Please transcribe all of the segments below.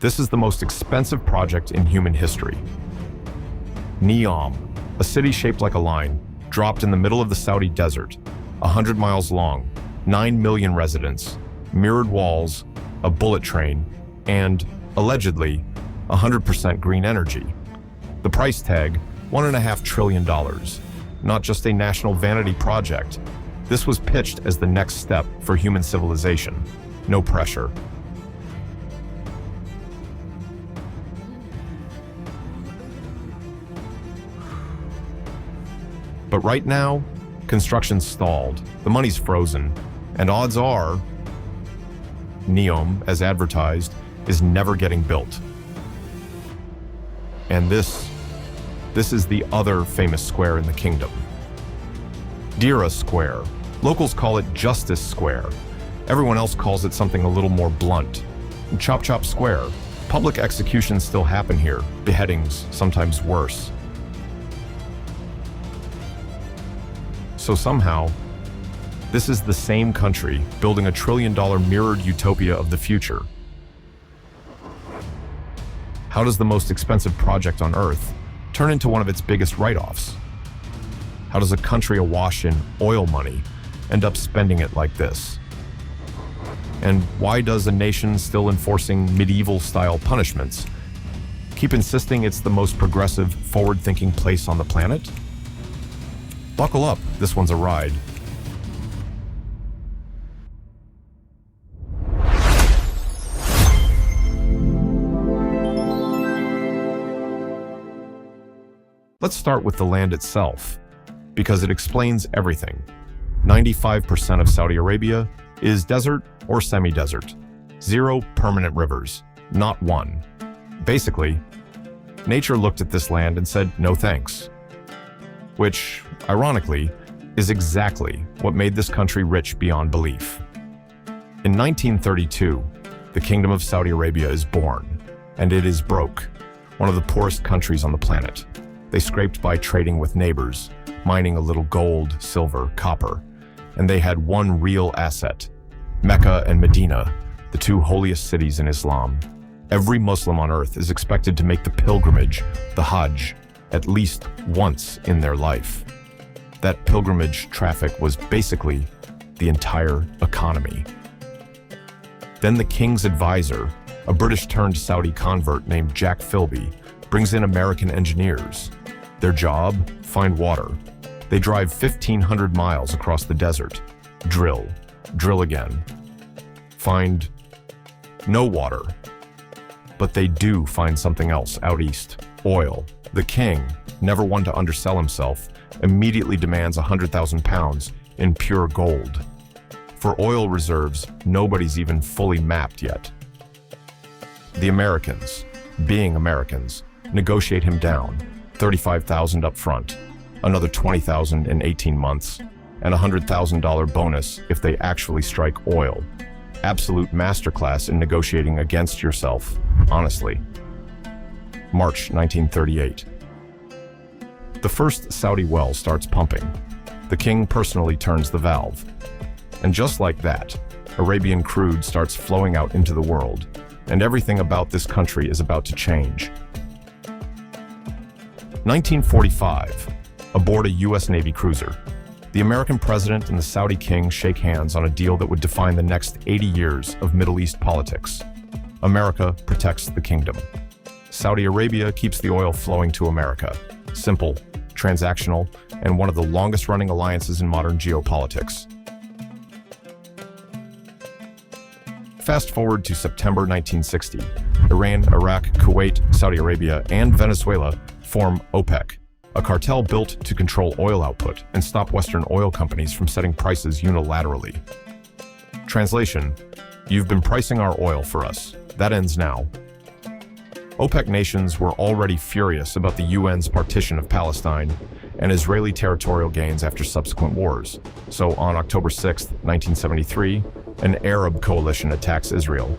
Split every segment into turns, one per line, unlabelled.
This is the most expensive project in human history. Neom, a city shaped like a line, dropped in the middle of the Saudi desert, 100 miles long, 9 million residents, mirrored walls, a bullet train, and, allegedly, 100% green energy. The price tag, $1.5 trillion. Not just a national vanity project. This was pitched as the next step for human civilization. No pressure. But right now, construction's stalled, the money's frozen, and odds are, Neom, as advertised, is never getting built. And this is the other famous square in the kingdom. Dira Square. Locals call it Justice Square. Everyone else calls it something a little more blunt. Chop Chop Square. Public executions still happen here, beheadings, sometimes worse. So somehow, this is the same country building a $1 trillion mirrored utopia of the future. How does the most expensive project on Earth turn into one of its biggest write-offs? How does a country awash in oil money end up spending it like this? And why does a nation still enforcing medieval-style punishments keep insisting it's the most progressive, forward-thinking place on the planet? Buckle up, this one's a ride. Let's start with the land itself, because it explains everything. 95% of Saudi Arabia is desert or semi-desert. 0 permanent rivers, not one. Basically, nature looked at this land and said, no thanks. Which, ironically, is exactly what made this country rich beyond belief. In 1932, the Kingdom of Saudi Arabia is born, and it is broke, one of the poorest countries on the planet. They scraped by trading with neighbors, mining a little gold, silver, copper, and they had one real asset, Mecca and Medina, the 2 holiest cities in Islam. Every Muslim on earth is expected to make the pilgrimage, the Hajj, at least once in their life. That pilgrimage traffic was basically the entire economy. Then the king's advisor, a British-turned-Saudi convert named Jack Philby, brings in American engineers. Their job? Find water. They drive 1,500 miles across the desert. Drill. Drill again. Find no water. But they do find something else out east. Oil. The king, never one to undersell himself, immediately demands 100,000 pounds in pure gold. For oil reserves, nobody's even fully mapped yet. The Americans, being Americans, negotiate him down, 35,000 up front, another 20,000 in 18 months, and a $100,000 bonus if they actually strike oil. Absolute masterclass in negotiating against yourself, honestly. March 1938. The first Saudi well starts pumping. The king personally turns the valve. And just like that, Arabian crude starts flowing out into the world, and everything about this country is about to change. 1945, aboard a U.S. Navy cruiser. The American president and the Saudi king shake hands on a deal that would define the next 80 years of Middle East politics. America protects the kingdom. Saudi Arabia keeps the oil flowing to America. Simple, transactional, and one of the longest-running alliances in modern geopolitics. Fast forward to September 1960. Iran, Iraq, Kuwait, Saudi Arabia, and Venezuela form OPEC, a cartel built to control oil output and stop Western oil companies from setting prices unilaterally. Translation: you've been pricing our oil for us. That ends now. OPEC nations were already furious about the UN's partition of Palestine and Israeli territorial gains after subsequent wars. So on October 6, 1973, an Arab coalition attacks Israel.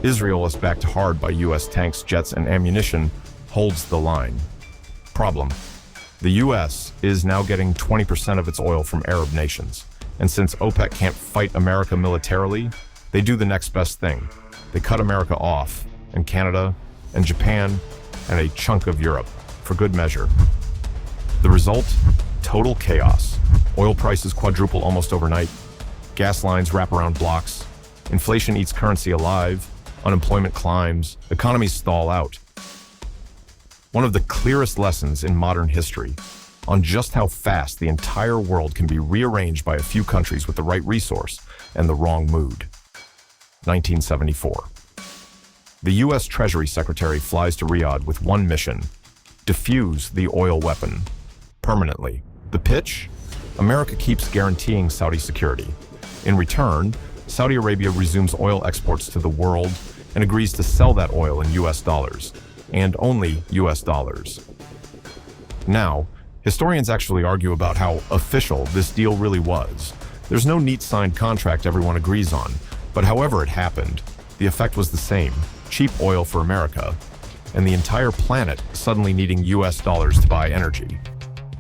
Israel is backed hard by US tanks, jets, and ammunition, holds the line. Problem: the US is now getting 20% of its oil from Arab nations. And since OPEC can't fight America militarily, they do the next best thing. They cut America off, and Canada, and Japan, and a chunk of Europe, for good measure. The result? Total chaos. Oil prices quadruple almost overnight. Gas lines wrap around blocks. Inflation eats currency alive. Unemployment climbs. Economies stall out. One of the clearest lessons in modern history on just how fast the entire world can be rearranged by a few countries with the right resource and the wrong mood. 1974. The U.S. Treasury Secretary flies to Riyadh with one mission: defuse the oil weapon permanently. The pitch? America keeps guaranteeing Saudi security. In return, Saudi Arabia resumes oil exports to the world and agrees to sell that oil in U.S. dollars, and only U.S. dollars. Now, historians actually argue about how official this deal really was. There's no neat signed contract everyone agrees on, but however it happened, the effect was the same: cheap oil for America, and the entire planet suddenly needing U.S. dollars to buy energy.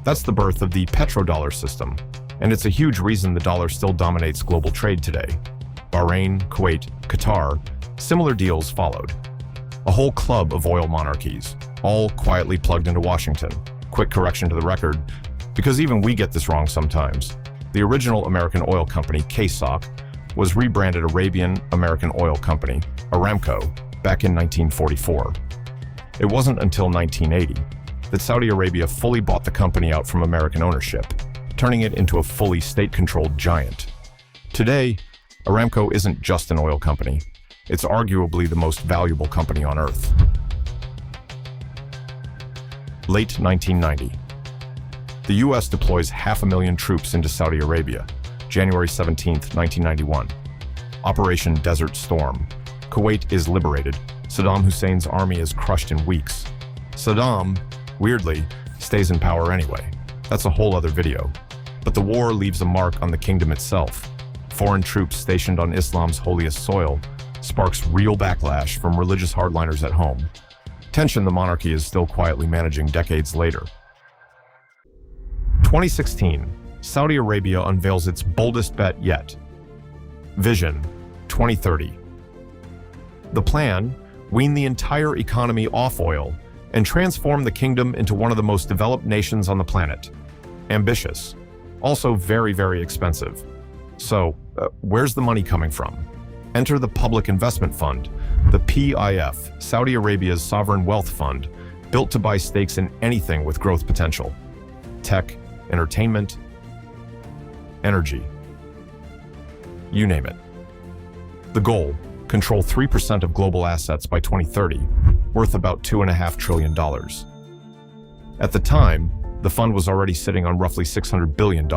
That's the birth of the petrodollar system, and it's a huge reason the dollar still dominates global trade today. Bahrain, Kuwait, Qatar, similar deals followed. A whole club of oil monarchies, all quietly plugged into Washington. Quick correction to the record, because even we get this wrong sometimes. The original American oil company, KSOC, was rebranded Arabian American Oil Company, Aramco, back in 1944. It wasn't until 1980 that Saudi Arabia fully bought the company out from American ownership, turning it into a fully state-controlled giant. Today, Aramco isn't just an oil company. It's arguably the most valuable company on Earth. Late 1990. The U.S. deploys 500,000 troops into Saudi Arabia, January 17, 1991. Operation Desert Storm. Kuwait is liberated. Saddam Hussein's army is crushed in weeks. Saddam, weirdly, stays in power anyway. That's a whole other video. But the war leaves a mark on the kingdom itself. Foreign troops stationed on Islam's holiest soil sparks real backlash from religious hardliners at home. Tension the monarchy is still quietly managing decades later. 2016, Saudi Arabia unveils its boldest bet yet. Vision 2030. The plan: wean the entire economy off oil and transform the kingdom into one of the most developed nations on the planet. Ambitious. Also very, very expensive. So, where's the money coming from? Enter the Public Investment Fund, the PIF, Saudi Arabia's sovereign wealth fund, built to buy stakes in anything with growth potential. Tech, entertainment, energy. You name it. The goal: control 3% of global assets by 2030, worth about $2.5 trillion. At the time, the fund was already sitting on roughly $600 billion,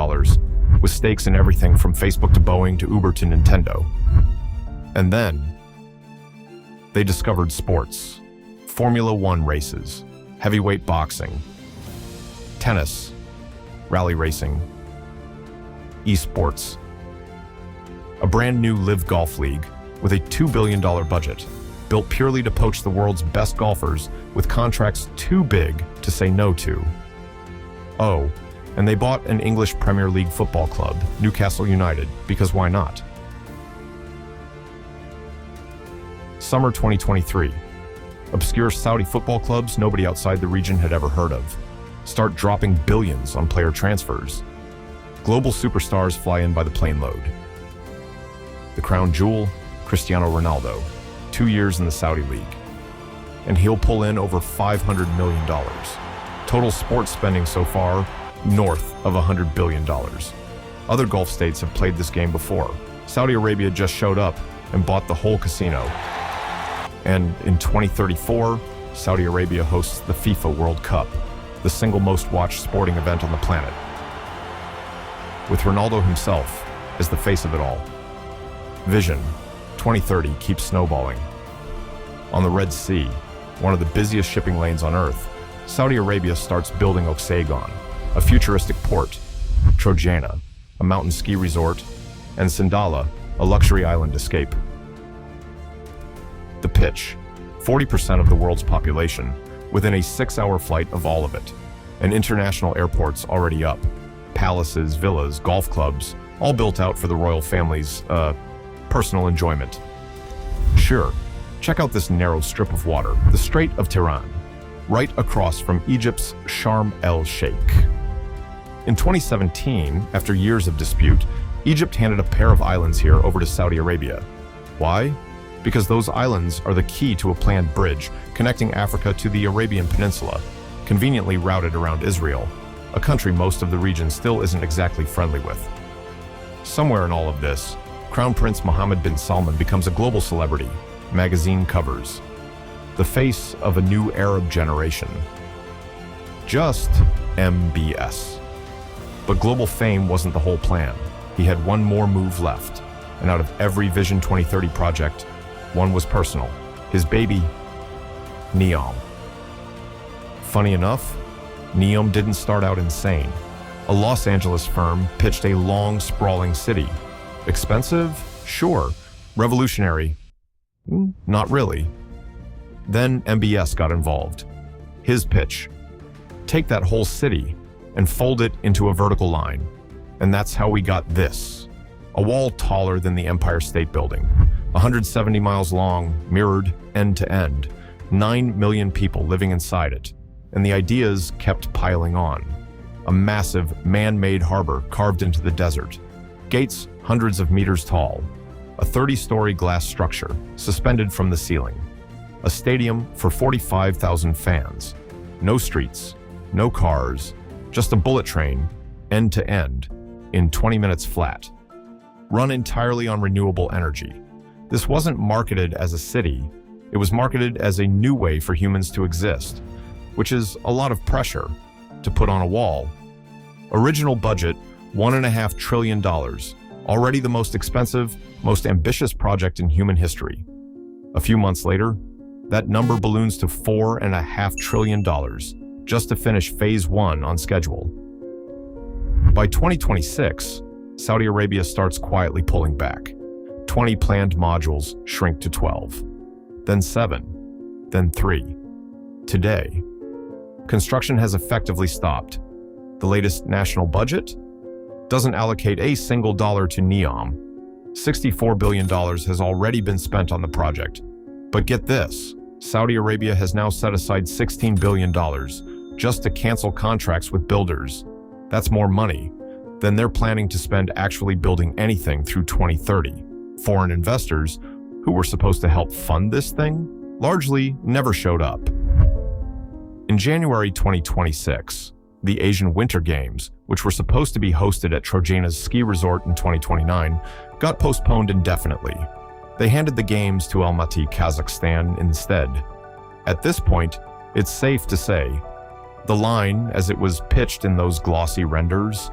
with stakes in everything from Facebook to Boeing to Uber to Nintendo. And then, they discovered sports, Formula One races, heavyweight boxing, tennis, rally racing, esports, a brand new Live Golf League with a $2 billion budget, built purely to poach the world's best golfers with contracts too big to say no to. Oh, and they bought an English Premier League football club, Newcastle United, because why not? Summer 2023. Obscure Saudi football clubs nobody outside the region had ever heard of start dropping billions on player transfers. Global superstars fly in by the plane load. The crown jewel, Cristiano Ronaldo, 2 years in the Saudi League. And he'll pull in over $500 million. Total sports spending so far, north of $100 billion. Other Gulf states have played this game before. Saudi Arabia just showed up and bought the whole casino. And in 2034, Saudi Arabia hosts the FIFA World Cup, the single most watched sporting event on the planet, with Ronaldo himself as the face of it all. Vision 2030 keeps snowballing. On the Red Sea, one of the busiest shipping lanes on Earth, Saudi Arabia starts building Oxagon, a futuristic port, Trojana, a mountain ski resort, and Sindala, a luxury island escape. The pitch: 40% of the world's population, within a 6-hour flight of all of it. And international airports already up. Palaces, villas, golf clubs, all built out for the royal family's, personal enjoyment. Sure, Check out this narrow strip of water, the Strait of Tiran, right across from Egypt's Sharm el-Sheikh. In 2017, after years of dispute, Egypt handed a pair of islands here over to Saudi Arabia. Why? Because those islands are the key to a planned bridge connecting Africa to the Arabian Peninsula, conveniently routed around Israel, a country most of the region still isn't exactly friendly with. Somewhere in all of this, Crown Prince Mohammed bin Salman becomes a global celebrity, magazine covers, the face of a new Arab generation. Just MBS. But global fame wasn't the whole plan. He had one more move left, and out of every Vision 2030 project, one was personal. His baby, Neom. Funny enough, Neom didn't start out insane. A Los Angeles firm pitched a long, sprawling city. Expensive? Sure. Revolutionary? Not really. Then MBS got involved. His pitch: take that whole city and fold it into a vertical line. And that's how we got this. A wall taller than the Empire State Building, 170 miles long, mirrored end to end, 9 million people living inside it. And the ideas kept piling on. A massive, man-made harbor carved into the desert. Gates hundreds of meters tall. A 30-story glass structure suspended from the ceiling. A stadium for 45,000 fans. No streets, no cars, just a bullet train, end to end, in 20 minutes flat. Run entirely on renewable energy. This wasn't marketed as a city. It was marketed as a new way for humans to exist, which is a lot of pressure to put on a wall. Original budget, $1.5 trillion. Already the most expensive, most ambitious project in human history. A few months later, that number balloons to $4.5 trillion, just to finish phase 1 on schedule. By 2026, Saudi Arabia starts quietly pulling back. 20 planned modules shrink to 12, then 7, then 3. Today, construction has effectively stopped. The latest national budget doesn't allocate a single dollar to Neom. $64 billion has already been spent on the project. But get this, Saudi Arabia has now set aside $16 billion just to cancel contracts with builders. That's more money than they're planning to spend actually building anything through 2030. Foreign investors, who were supposed to help fund this thing, largely never showed up. In January 2026, the Asian Winter Games, which were supposed to be hosted at Trojana's ski resort in 2029, got postponed indefinitely. They handed the games to Almaty, Kazakhstan instead. At this point, it's safe to say, the line, as it was pitched in those glossy renders,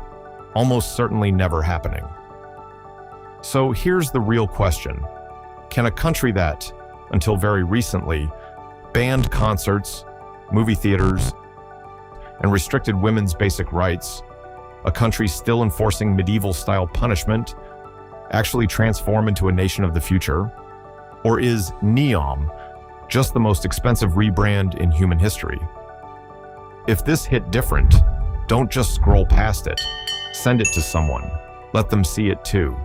almost certainly never happening. So here's the real question. Can a country that, until very recently, banned concerts, movie theaters, and restricted women's basic rights, a country still enforcing medieval-style punishment, actually transform into a nation of the future? Or is Neom just the most expensive rebrand in human history? If this hit different, don't just scroll past it. Send it to someone. Let them see it too.